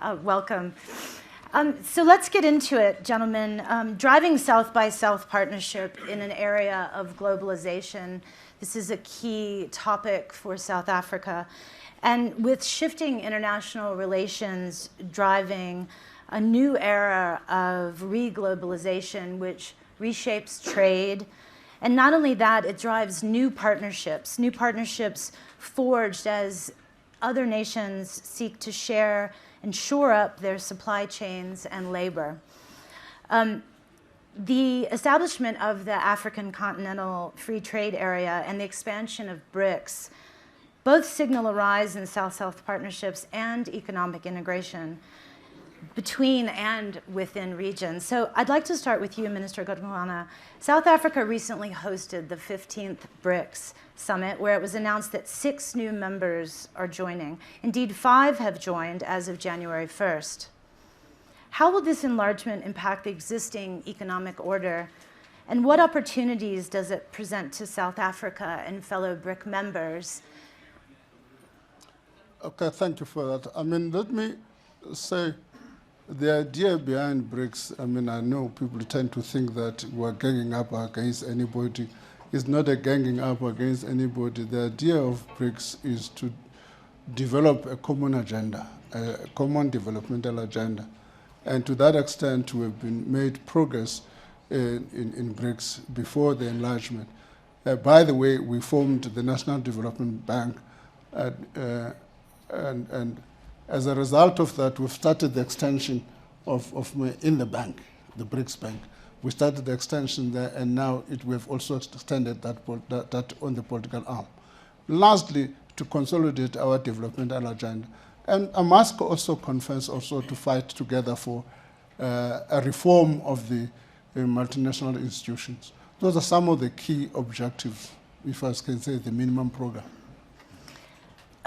Welcome. So let's get into it, gentlemen. Driving South by South partnership in an area of globalization. This is a key topic for South Africa. And with shifting international relations driving a new era of reglobalization, which reshapes trade. And not only that, it drives new partnerships forged as other nations seek to share and shore up their supply chains and labor. The establishment of the African Continental Free Trade Area and the expansion of BRICS both signal a rise in South-South partnerships and economic integration between and within regions. So I'd like to start with you, Minister Godongwana. South Africa recently hosted the 15th BRICS Summit, where it was announced that 6 new members are joining. Indeed, 5 have joined as of January 1st. How will this enlargement impact the existing economic order, and what opportunities does it present to South Africa and fellow BRIC members? Okay, thank you for that. Let me say, the idea behind BRICS, I know people tend to think that we're ganging up against anybody. It's not a ganging up against anybody. The idea of BRICS is to develop a common agenda, a common developmental agenda. And to that extent, we have been made progress in BRICS before the enlargement. By the way, we formed the National Development Bank, and as a result of that, we've started the extension in the bank, the BRICS Bank. We started the extension there, and now we've also extended that on the political arm. Lastly, to consolidate our developmental agenda. And I must also confess to fight together for a reform of the multinational institutions. Those are some of the key objectives, if I can say, the minimum program.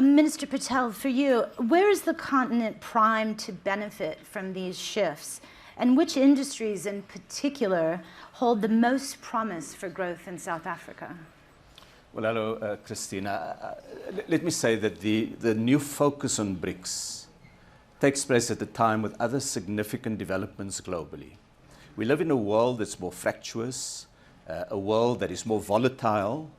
Minister Patel, for you, where is the continent primed to benefit from these shifts? And which industries in particular hold the most promise for growth in South Africa? Well, hello, Christina. Let me say that the new focus on BRICS takes place at a time with other significant developments globally. We live in a world that's more fractious, a world that is more volatile,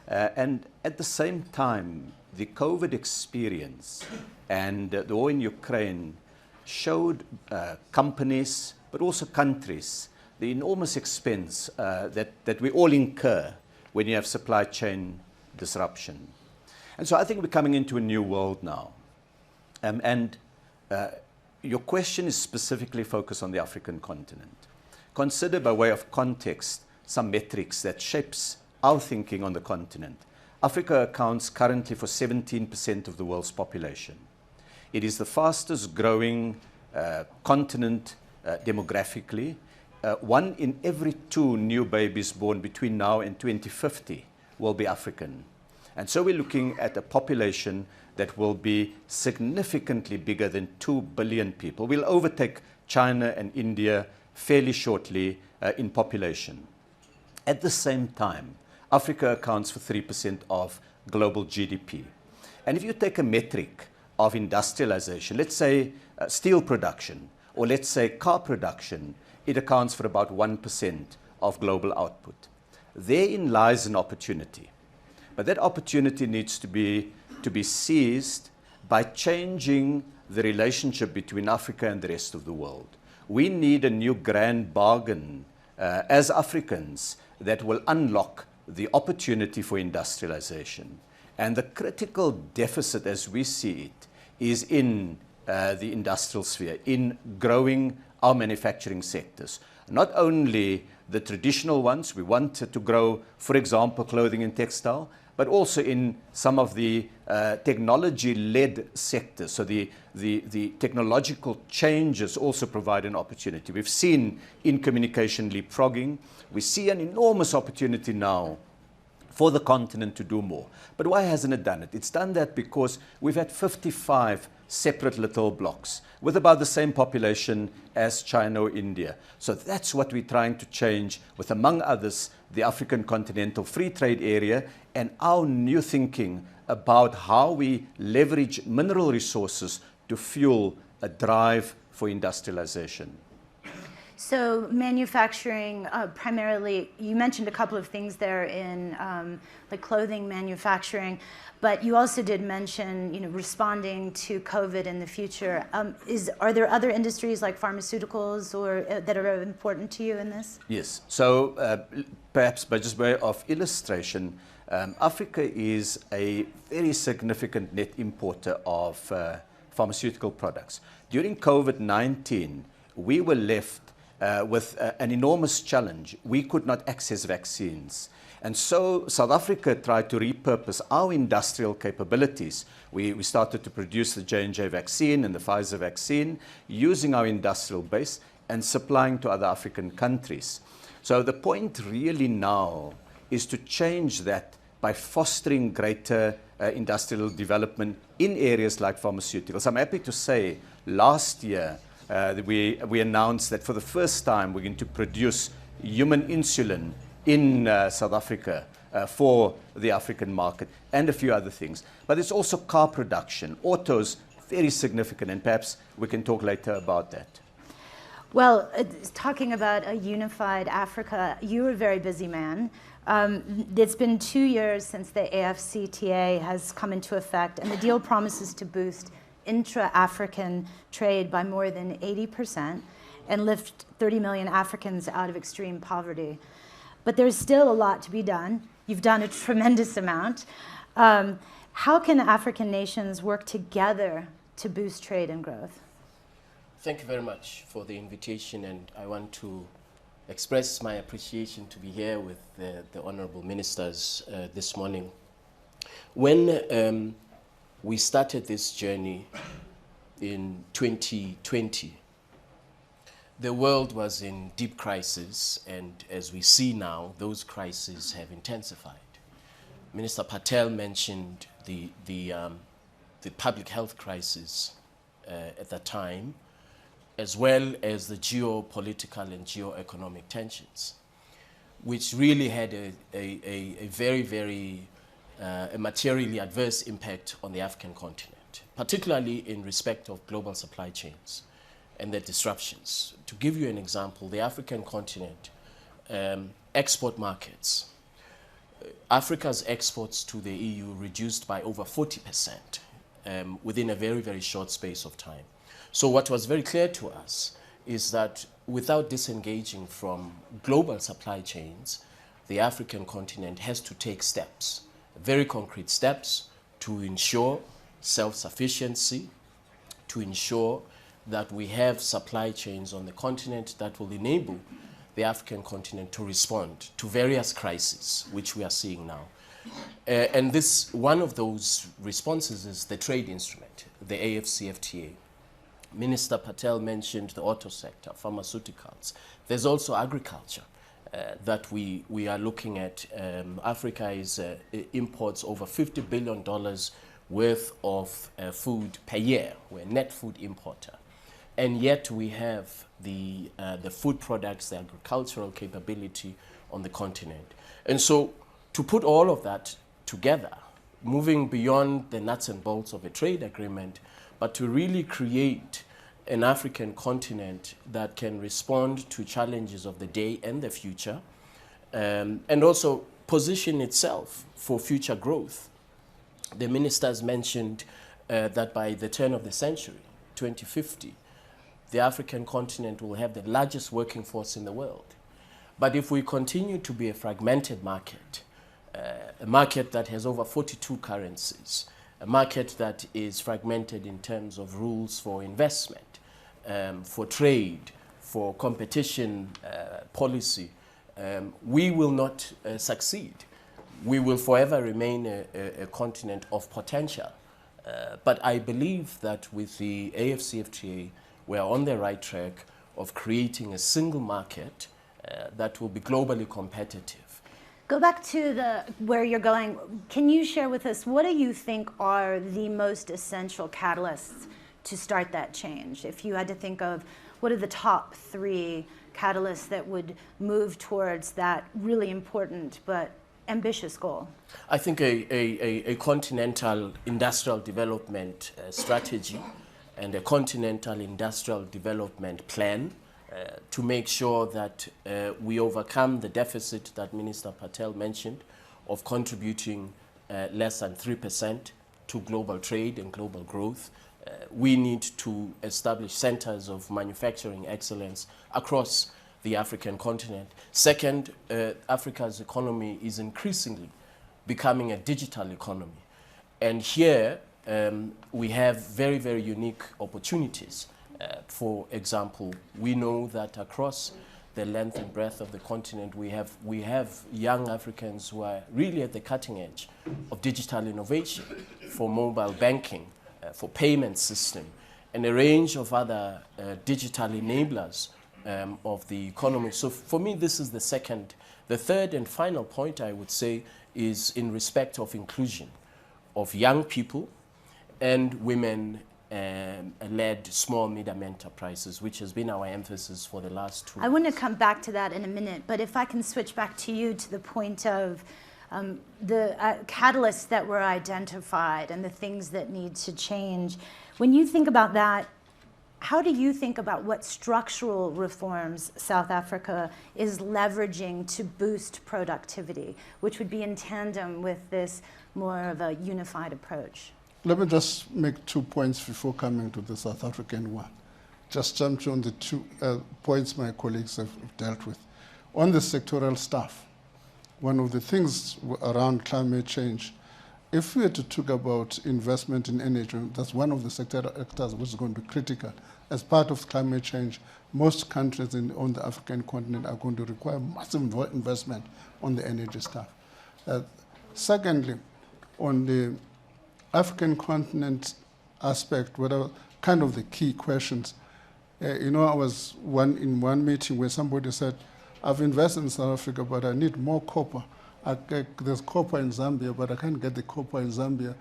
and at the same time, the COVID experience and the war in Ukraine showed companies, but also countries, the enormous expense that we all incur when you have supply chain disruption. And so I think we're coming into a new world now. Your question is specifically focused on the African continent. Consider, by way of context, some metrics that shapes our thinking on the continent. Africa accounts currently for 17% of the world's population. It is the fastest growing continent demographically. 1 in every 2 new babies born between now and 2050 will be African. And so we're looking at a population that will be significantly bigger than 2 billion people. We'll overtake China and India fairly shortly in population. At the same time, Africa accounts for 3% of global GDP. And if you take a metric of industrialization, let's say steel production, or let's say car production, it accounts for about 1% of global output. Therein lies an opportunity. But that opportunity needs to be seized by changing the relationship between Africa and the rest of the world. We need a new grand bargain as Africans that will unlock the opportunity for industrialization. And the critical deficit, as we see it, is in the industrial sphere, in growing our manufacturing sectors. Not only the traditional ones, we want to grow, for example, clothing and textile, but also in some of the technology-led sectors. So the technological changes also provide an opportunity. We've seen in communication leapfrogging. We see an enormous opportunity now for the continent to do more. But why hasn't it done it? It's done that because we've had 55 separate little blocks with about the same population as China or India. So that's what we're trying to change with, among others, the African Continental Free Trade Area and our new thinking about how we leverage mineral resources to fuel a drive for industrialization. So manufacturing, primarily, you mentioned a couple of things there in like clothing manufacturing, but you also did mention, responding to COVID in the future. Are there other industries like pharmaceuticals or that are important to you in this? Yes. So perhaps by just way of illustration, Africa is a very significant net importer of pharmaceutical products. During COVID-19, we were left with an enormous challenge. We could not access vaccines. And so South Africa tried to repurpose our industrial capabilities. We started to produce the J&J vaccine and the Pfizer vaccine using our industrial base and supplying to other African countries. So the point really now is to change that by fostering greater industrial development in areas like pharmaceuticals. I'm happy to say last year we announced that for the first time we're going to produce human insulin in South Africa for the African market and a few other things. But it's also car production, autos, very significant, and perhaps we can talk later about that. Well, talking about a unified Africa, you're a very busy man. It's been 2 years since the AfCFTA has come into effect, and the deal promises to boost intra-African trade by more than 80% and lift 30 million Africans out of extreme poverty. But there's still a lot to be done. You've done a tremendous amount. How can African nations work together to boost trade and growth? Thank you very much for the invitation, and I want to express my appreciation to be here with the honorable ministers this morning. When we started this journey in 2020, the world was in deep crisis, and as we see now, those crises have intensified. Minister Patel mentioned the public health crisis at that time, as well as the geopolitical and geoeconomic tensions, which really had a very, very materially adverse impact on the African continent, particularly in respect of global supply chains and their disruptions. To give you an example, the African continent, export markets, Africa's exports to the EU reduced by over 40% within a very, very short space of time. So what was very clear to us is that without disengaging from global supply chains, the African continent has to take steps, very concrete steps, to ensure self-sufficiency, to ensure that we have supply chains on the continent that will enable the African continent to respond to various crises, which we are seeing now. And one of those responses is the trade instrument, the AfCFTA. Minister Patel mentioned the auto sector, pharmaceuticals. There's also agriculture that we are looking at. Africa imports over $50 billion worth of food per year. We're a net food importer. And yet we have the food products, the agricultural capability on the continent. And so to put all of that together, moving beyond the nuts and bolts of a trade agreement, but to really create an African continent that can respond to challenges of the day and the future, and also position itself for future growth. The ministers mentioned that by the turn of the century, 2050, the African continent will have the largest working force in the world. But if we continue to be a fragmented market, a market that has over 42 currencies, a market that is fragmented in terms of rules for investment, for trade, for competition policy, we will not succeed. We will forever remain a continent of potential. But I believe that with the AfCFTA, we are on the right track of creating a single market that will be globally competitive. Go back to where you're going. Can you share with us, what do you think are the most essential catalysts to start that change? If you had to think of what are the top 3 catalysts that would move towards that really important but ambitious goal? I think a continental industrial development strategy and a continental industrial development plan to make sure that we overcome the deficit that Minister Patel mentioned of contributing less than 3% to global trade and global growth. We need to establish centers of manufacturing excellence across the African continent. Second, Africa's economy is increasingly becoming a digital economy. And here we have very, very unique opportunities. For example, we know that across the length and breadth of the continent, we have young Africans who are really at the cutting edge of digital innovation for mobile banking, for payment system, and a range of other digital enablers of the economy. So for me, this is the second. The third and final point I would say is in respect of inclusion of young people and women led small medium enterprises, which has been our emphasis for the last 2 years. I want to come back to that in a minute, but if I can switch back to you to the point of the catalysts that were identified and the things that need to change. When you think about that, how do you think about what structural reforms South Africa is leveraging to boost productivity, which would be in tandem with this more of a unified approach? Let me just make 2 points before coming to the South African one. Just jump on the 2 points my colleagues have dealt with. On the sectoral stuff, one of the things around climate change, if we were to talk about investment in energy, that's one of the sectoral actors which is going to be critical. As part of climate change, most countries on the African continent are going to require massive investment on the energy stuff. Secondly, on the African continent aspect, what are kind of the key questions? I was in one meeting where somebody said, I've invested in South Africa, but I need more copper. There's copper in Zambia, but I can't get the copper in Zambia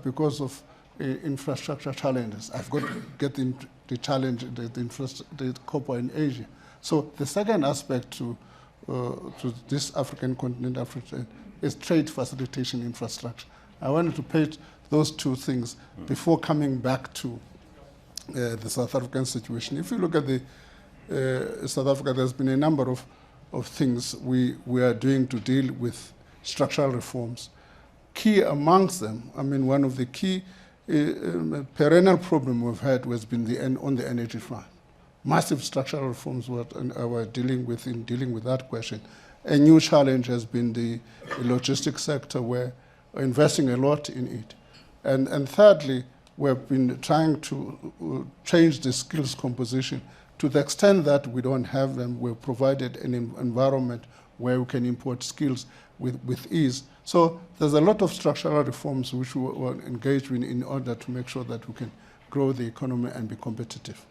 because of infrastructure challenges. I've got to get the challenge, the copper in Asia. So the second aspect to this African continent, Africa, is trade facilitation infrastructure. I wanted to page those 2 things before coming back to the South African situation. If you look at the South Africa, there's been a number of things we are doing to deal with structural reforms. Key amongst them, one of the key perennial problem we've had has been on the energy front. Massive structural reforms we're dealing with in dealing with that question. A new challenge has been the logistics sector, where we're investing a lot in it. And thirdly, we've been trying to change the skills composition. To the extent that we don't have them, we've provided an environment where we can import skills with ease. So there's a lot of structural reforms which we were engaged in order to make sure that we can grow the economy and be competitive.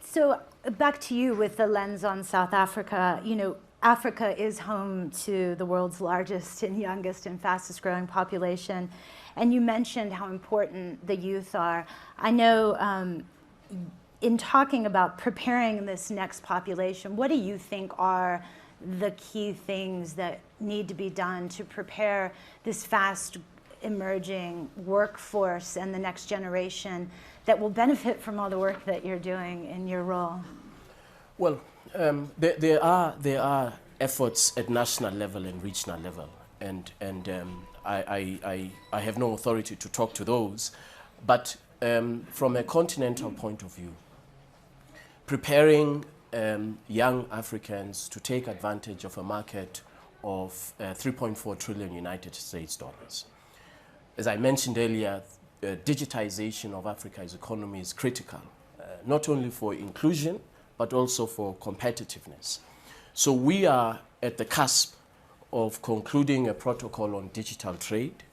So back to you with the lens on South Africa. Africa is home to the world's largest and youngest and fastest growing population. And you mentioned how important the youth are. I know in talking about preparing this next population, what do you think are the key things that need to be done to prepare this fast emerging workforce and the next generation that will benefit from all the work that you're doing in your role? Well, there are efforts at national level and regional level, and I have no authority to talk to those, but from a continental point of view, preparing young Africans to take advantage of a market of 3.4 trillion United States dollars. As I mentioned earlier, digitization of Africa's economy is critical, not only for inclusion, but also for competitiveness. So we are at the cusp of concluding a protocol on digital trade,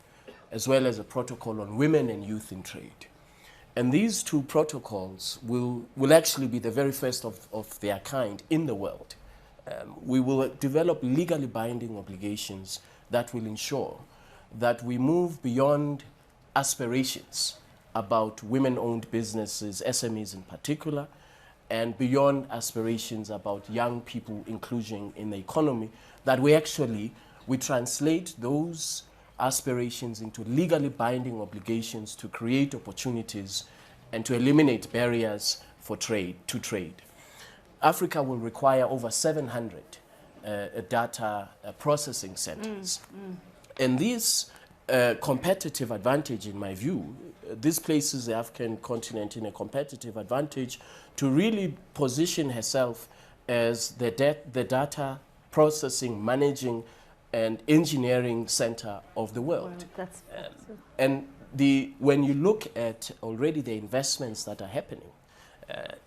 as well as a protocol on women and youth in trade. And these 2 protocols will actually be the very first of their kind in the world. We will develop legally binding obligations that will ensure that we move beyond aspirations about women-owned businesses, SMEs in particular, and beyond aspirations about young people inclusion in the economy, that we translate those aspirations into legally binding obligations to create opportunities and to eliminate barriers for trade. Africa will require over 700 data processing centers. And this competitive advantage, in my view, this places the African continent in a competitive advantage to really position herself as the data processing, managing, and engineering center of the world. And when you look at already the investments that are happening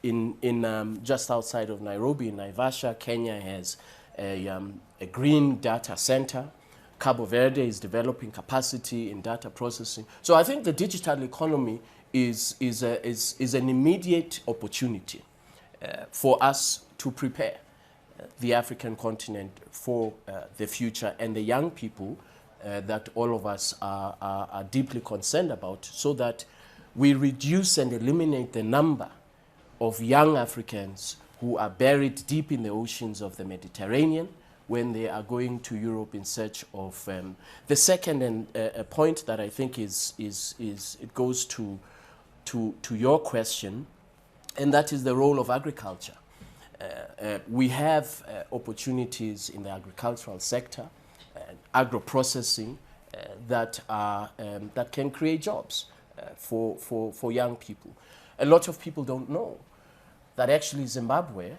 in just outside of Nairobi, in Naivasha, Kenya has a green data center. Cabo Verde is developing capacity in data processing. So I think the digital economy is an immediate opportunity for us to prepare the African continent for the future, and the young people that all of us are deeply concerned about, so that we reduce and eliminate the number of young Africans who are buried deep in the oceans of the Mediterranean when they are going to Europe in search of the second and point that I think it goes to your question, and that is the role of agriculture. We have opportunities in the agricultural sector, agro-processing that can create jobs for young people. A lot of people don't know that actually Zimbabwe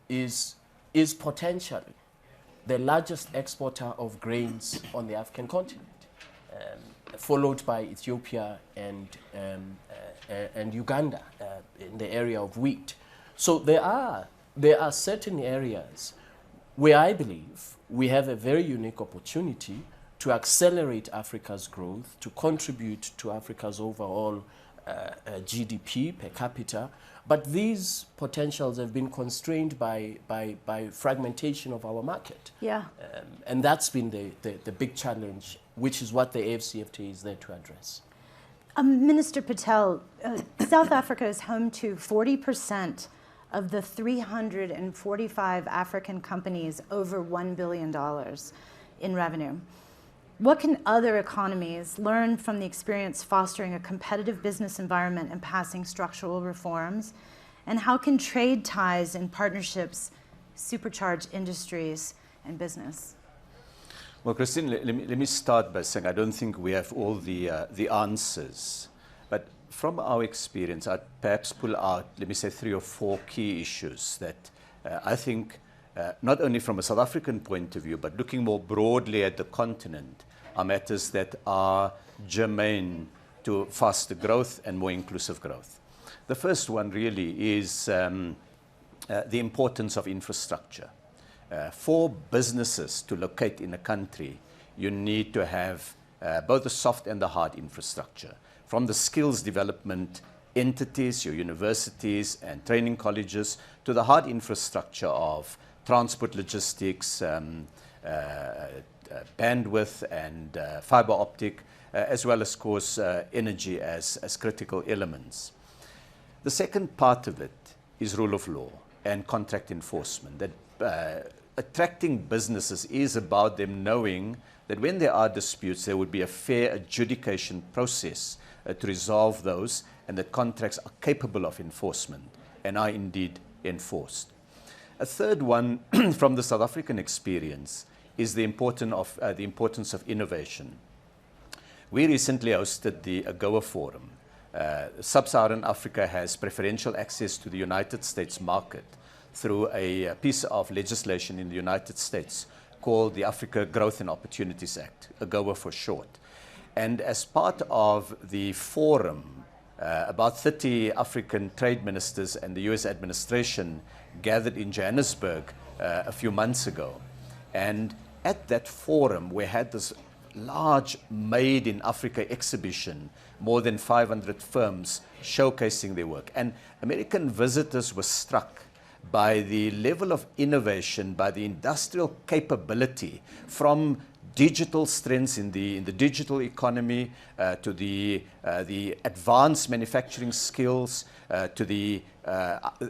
is potentially the largest exporter of grains on the African continent, followed by Ethiopia and Uganda in the area of wheat. So there are certain areas where I believe we have a very unique opportunity to accelerate Africa's growth, to contribute to Africa's overall GDP per capita. But these potentials have been constrained by fragmentation of our market. Yeah. And that's been the big challenge, which is what the AfCFTA is there to address. Minister Patel, South Africa is home to 40% of the 345 African companies over $1 billion in revenue. What can other economies learn from the experience fostering a competitive business environment and passing structural reforms? And how can trade ties and partnerships supercharge industries and business? Well, Christine, let me start by saying I don't think we have all the answers. But from our experience, I'd perhaps pull out, let me say, 3 or 4 key issues that I think, not only from a South African point of view, but looking more broadly at the continent, are matters that are germane to faster growth and more inclusive growth. The first one really is the importance of infrastructure. For businesses to locate in a country, you need to have both the soft and the hard infrastructure. From the skills development entities, your universities and training colleges, to the hard infrastructure of transport logistics, bandwidth and fiber optic, as well as, of course, energy as critical elements. The second part of it is rule of law and contract enforcement. That attracting businesses is about them knowing that when there are disputes, there would be a fair adjudication process to resolve those, and that contracts are capable of enforcement and are indeed enforced. A third one from the South African experience is the importance of innovation. We recently hosted the AGOA Forum. Sub-Saharan Africa has preferential access to the United States market through a piece of legislation in the United States called the Africa Growth and Opportunities Act, AGOA for short. And as part of the forum, about 30 African trade ministers and the US administration gathered in Johannesburg a few months ago. And at that forum, we had this large Made in Africa exhibition, more than 500 firms showcasing their work. And American visitors were struck by the level of innovation, by the industrial capability, from digital strengths in the digital economy to the advanced manufacturing skills, to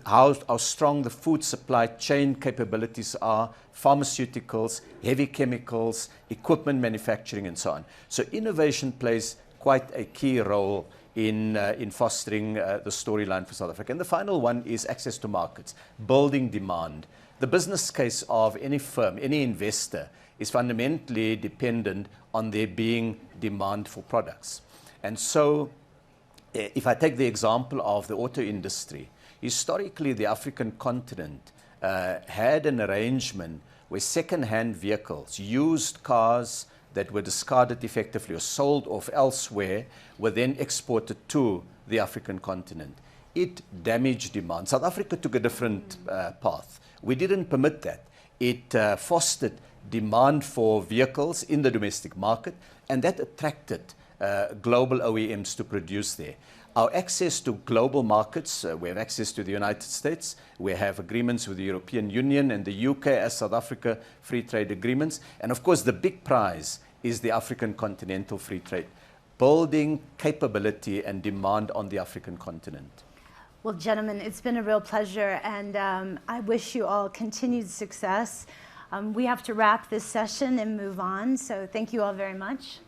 how strong the food supply chain capabilities are, pharmaceuticals, heavy chemicals, equipment manufacturing, and so on. So innovation plays quite a key role in fostering the storyline for South Africa. And the final one is access to markets, building demand. The business case of any firm, any investor, is fundamentally dependent on there being demand for products. And so, if I take the example of the auto industry, historically the African continent had an arrangement where second-hand vehicles, used cars that were discarded effectively or sold off elsewhere, were then exported to the African continent. It damaged demand. South Africa took a different path. We didn't permit that. It fostered demand for vehicles in the domestic market, and that attracted global OEMs to produce there. Our access to global markets, we have access to the United States, we have agreements with the European Union and the UK as South Africa free trade agreements, and of course the big prize is the African Continental Free Trade, building capability and demand on the African continent. Well, gentlemen, it's been a real pleasure, and I wish you all continued success. We have to wrap this session and move on, so thank you all very much.